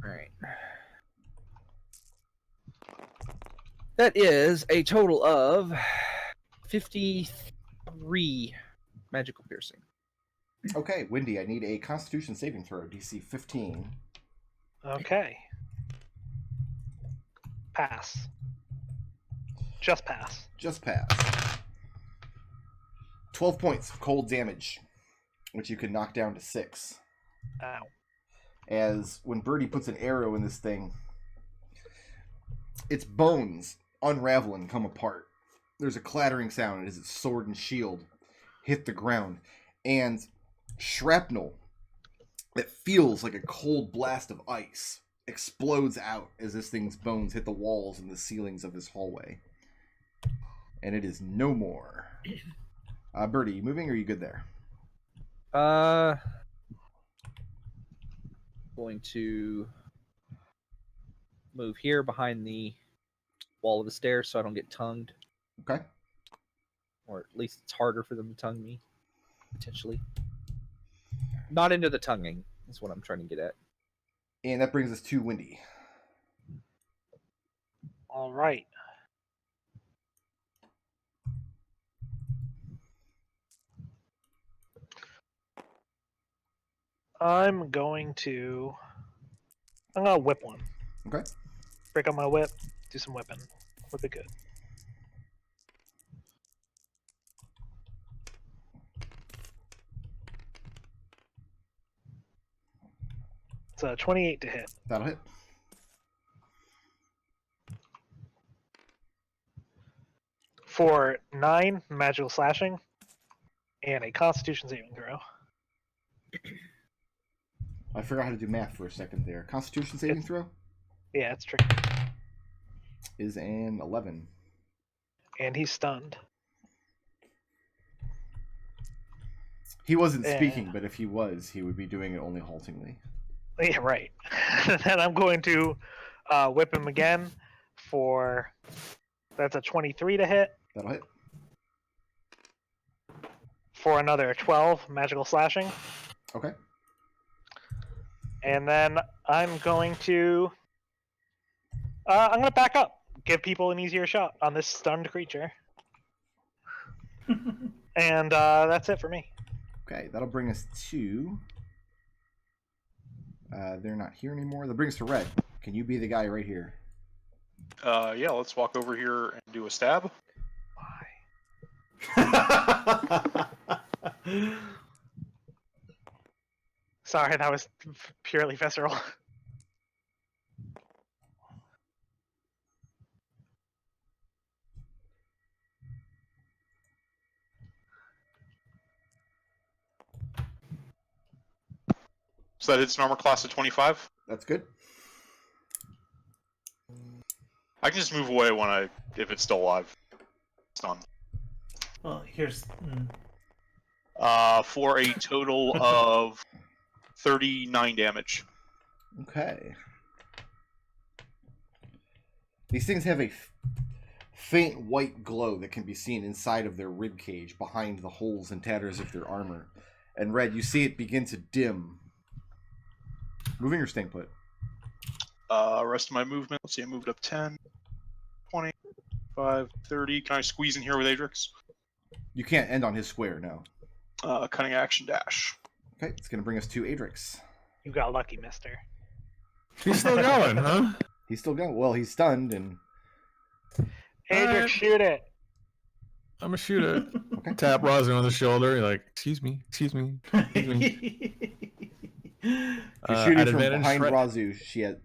All right. That is a total of 53 magical piercing. Okay, Windy, I need a Constitution saving throw, DC 15. Okay. Pass. Just pass. Just pass. 12 points of cold damage, which you can knock down to 6. Ow. As when Birdie puts an arrow in this thing, its bones unravel and come apart. There's a clattering sound as its sword and shield hit the ground, and shrapnel that feels like a cold blast of ice explodes out as this thing's bones hit the walls and the ceilings of this hallway. And it is no more. Birdie, you moving or are you good there? Going to move here behind the wall of the stairs so I don't get tongued. Okay. Or at least it's harder for them to tongue me, potentially. Not into the tonguing, is what I'm trying to get at. And that brings us to Windy. All right. I'm going to whip one. Okay. Break up my whip. Do some whipping. Whip it good. It's a 28 to hit. That'll hit. For 9 magical slashing and a Constitution saving throw. I forgot how to do math for a second there. Constitution saving throw Yeah, it's tricky. is an 11. And he's stunned. He wasn't Yeah. speaking, but if he was, he would be doing it only haltingly. Yeah, right. Then I'm going to whip him again for... That's a 23 to hit. That'll hit. For another 12 magical slashing. Okay. And then I'm going to back up, give people an easier shot on this stunned creature, and that's it for me. Okay, that'll bring us to. They're not here anymore. That'll bring us to Red. Can you be the guy right here? Yeah, let's walk over here and do a stab. Sorry, that was purely visceral. So that hits an armor class of 25. That's good. I can just move away if it's still alive. Stunned. Well, here's. For a total of 39 damage. Okay. These things have a faint white glow that can be seen inside of their rib cage, behind the holes and tatters of their armor. And Red, you see it begin to dim. Moving or staying put? Rest of my movement. Let's see, I moved up 10, 20, 5, 30. Can I squeeze in here with Adrex? You can't end on his square, no. Cunning action dash. Okay, it's going to bring us to Adrex. You got lucky, mister. He's still going, huh? He's still going. Well, he's stunned, and Adric, Alright. shoot it. I'm gonna shoot it. Okay. Tap Raazu on the shoulder. You're like, excuse me, excuse me. Excuse me. if you're shooting at from advantage, behind Red- Raazu,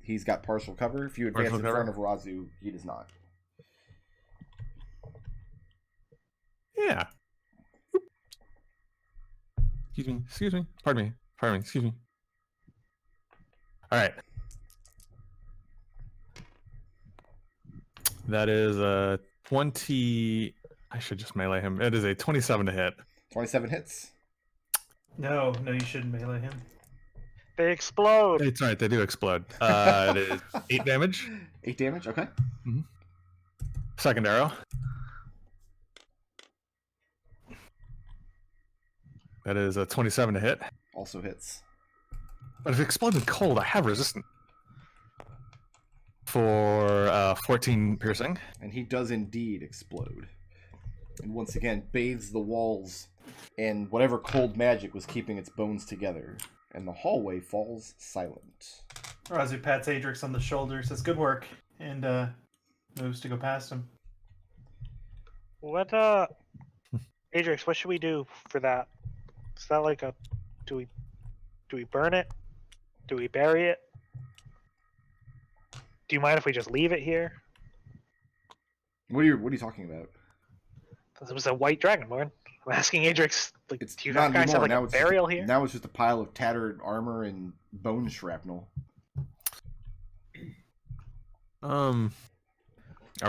he's got partial cover. If you advance Partial in cover. front of Raazu, he does not. Yeah. Excuse me. Pardon me, excuse me. Alright. That is a 20... I should just melee him. It is a 27 to hit. 27 hits. No, you shouldn't melee him. They explode. It's alright, they do explode. It is 8 damage. 8 damage, okay. Second arrow. That is a 27 to hit. Also hits. But if it exploded cold, I have resistance. For 14 piercing. And he does indeed explode. And once again, bathes the walls in whatever cold magic was keeping its bones together. And the hallway falls silent. Raazu pats Adrix on the shoulder, says good work, and moves to go past him. What, Adrix, what should we do for that? Is that like a... Do we burn it? Do we bury it? Do you mind if we just leave it here? What are you talking about? It was a white dragonborn. I'm asking Adrix, like, It's do you not guys have anymore. like Now a it's burial just, here? Now it's just a pile of tattered armor and bone shrapnel. Are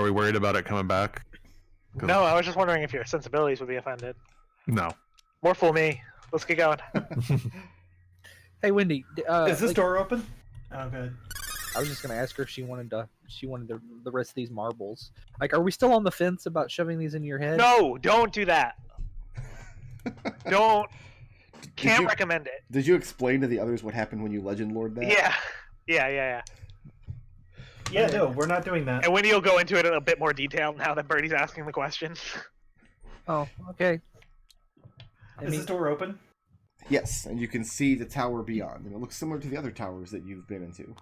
we worried about it coming back? No, I was just wondering if your sensibilities would be offended. No. More fool me. Let's get going. Hey, Wendy. Is this like, door open? Oh, good. I was just gonna ask her if she wanted the rest of these marbles. Like, are we still on the fence about shoving these into your head? No, don't do that. Don't. Can't you- recommend it. Did you explain to the others what happened when you Legend Lord that? Yeah. Yeah, no, we're not doing that. And Wendy will go into it in a bit more detail now that Birdie's asking the question. Oh, okay. I Is mean, this door open? Yes, and you can see the tower beyond, and it looks similar to the other towers that you've been into.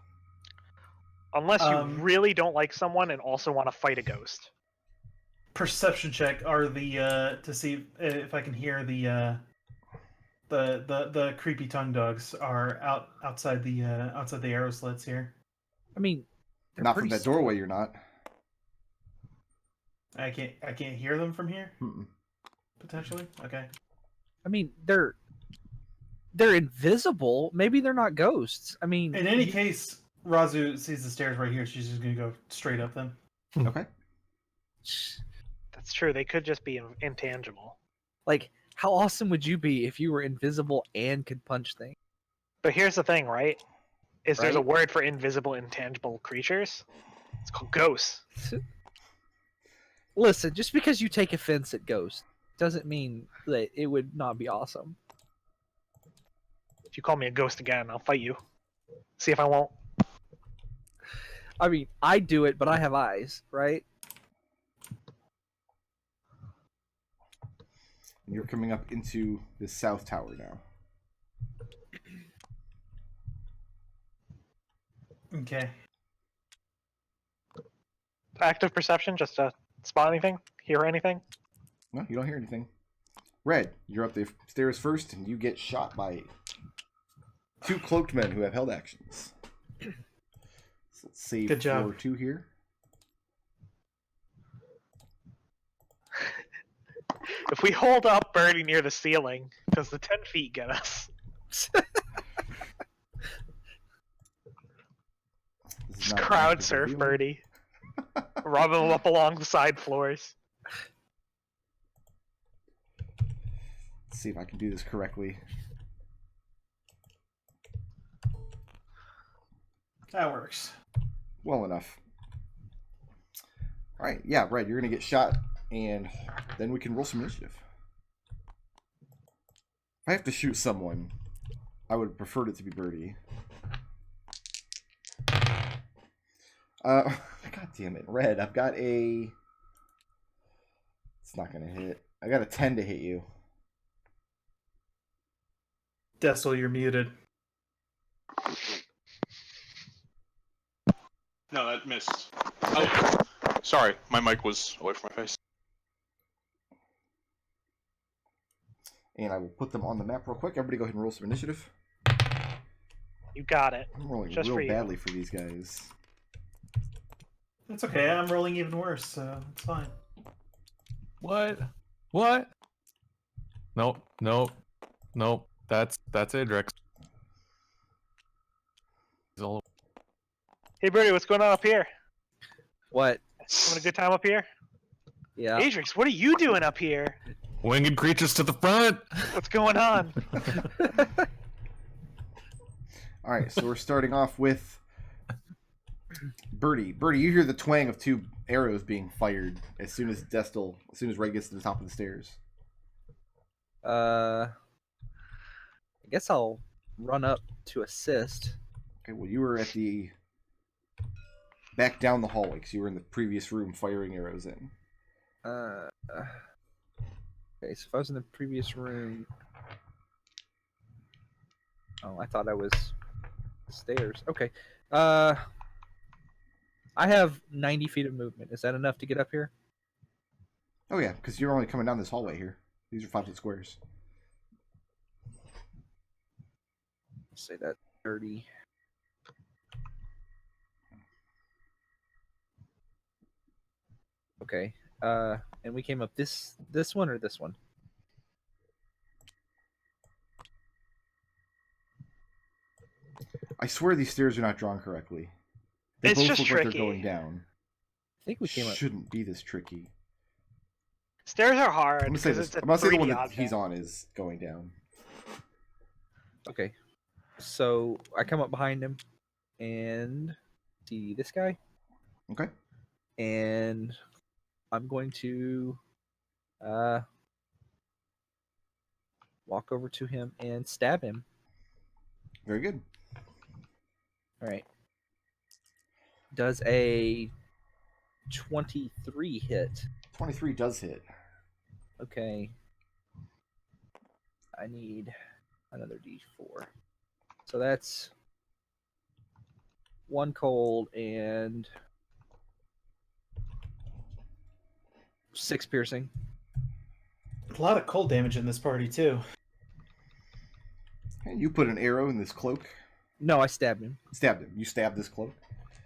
Unless you really don't like someone and also want to fight a ghost. Perception check are the to see if I can hear the creepy tongue dogs are outside the arrow slits here. I mean, they're Not from pretty that doorway, you're not. I can't hear them from here. Mm-mm. Potentially, okay. I mean, they're invisible. Maybe they're not ghosts. I mean, In any case, Raazu sees the stairs right here. She's just gonna go straight up them. Okay. That's true. They could just be intangible. like, how awesome would you be if you were invisible and could punch things? But here's the thing, right? Is there's a Right? word for invisible, intangible creatures? It's called ghosts. Listen, just because you take offense at ghosts doesn't mean that it would not be awesome. If you call me a ghost again, I'll fight you. See if I won't. I mean, I do it, but I have eyes, right? You're coming up into the south tower now. Okay. Active perception, just to spot anything, hear anything. No, you don't hear anything. Red, you're up the stairs first, and you get shot by 2 cloaked men who have held actions. So let's save Good job. for 2 here. If we hold up Birdie near the ceiling, does the 10 feet get us? This is Just not an crowd active surf reveal. Birdie. Rub him up along the side floors. Let's see if I can do this correctly. That works. Well enough. Alright, yeah, Red, you're going to get shot, and then we can roll some initiative. If I have to shoot someone, I would have preferred it to be Birdie. God damn it, Red, I've got a... It's not going to hit. I got a 10 to hit you. Destil, you're muted. No, that missed. Oh, sorry, my mic was away from my face. And I will put them on the map real quick. Everybody go ahead and roll some initiative. You got it. I'm rolling Just real for you. badly for these guys. That's okay. I'm rolling even worse, so it's fine. What? What? Nope. Nope. Nope. That's Adrex. He's all Hey Birdie, what's going on up here? What? Having a good time up here? Yeah. Adrex, what are you doing up here? winged creatures to the front. What's going on? All right, so we're starting off with Birdie. Birdie, you hear the twang of 2 arrows being fired as soon as Red gets to the top of the stairs. I guess I'll run up to assist. Okay, well, you were at the back down the hallway because you were in the previous room firing arrows in. Okay, so if I was in the previous room... Oh, I thought I was stairs. Okay. I have 90 feet of movement. Is that enough to get up here? Oh yeah, because you're only coming down this hallway here. These are 5-foot squares. Let's say that 30. Okay. And we came up this one or this one? I swear these stairs are not drawn correctly. They It's both just look like tricky. they're going down. I think we came up. Shouldn't be this tricky. Stairs are hard I'm gonna say because this. it's a I'm gonna say the 3D one that object. he's on is going down. Okay. So I come up behind him and see this guy. Okay. And I'm going to walk over to him and stab him. Very good. All right. Does a 23 hit? 23 does hit. Okay. I need another D4. So that's 1 cold and 6 piercing. A lot of cold damage in this party too. And you put an arrow in this cloak. No, I stabbed him. Stabbed him. You stabbed this cloak.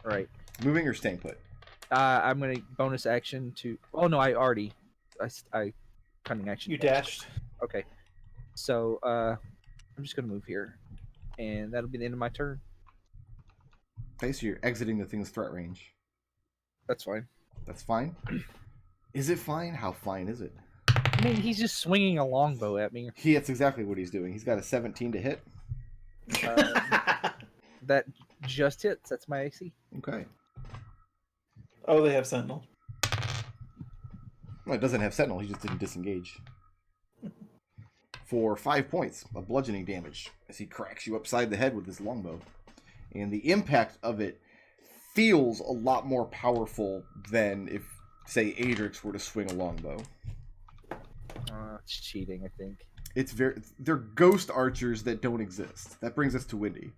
All right. Moving or staying put? I'm gonna bonus action to. Oh no, I already. I cunning action. You dashed. Okay. So I'm just gonna move here, and that'll be the end of my turn. Okay, so you're exiting the thing's threat range. That's fine. That's fine. Is it fine? How fine is it? I mean, he's just swinging a longbow at me. That's exactly what he's doing. He's got a 17 to hit. That just hits. That's my AC. Okay. Oh, they have Sentinel. Well, it doesn't have Sentinel. He just didn't disengage. For 5 points of bludgeoning damage as he cracks you upside the head with his longbow. And the impact of it feels a lot more powerful than if, say, Adrex were to swing a longbow. It's cheating, I think. They're ghost archers that don't exist. That brings us to Windy.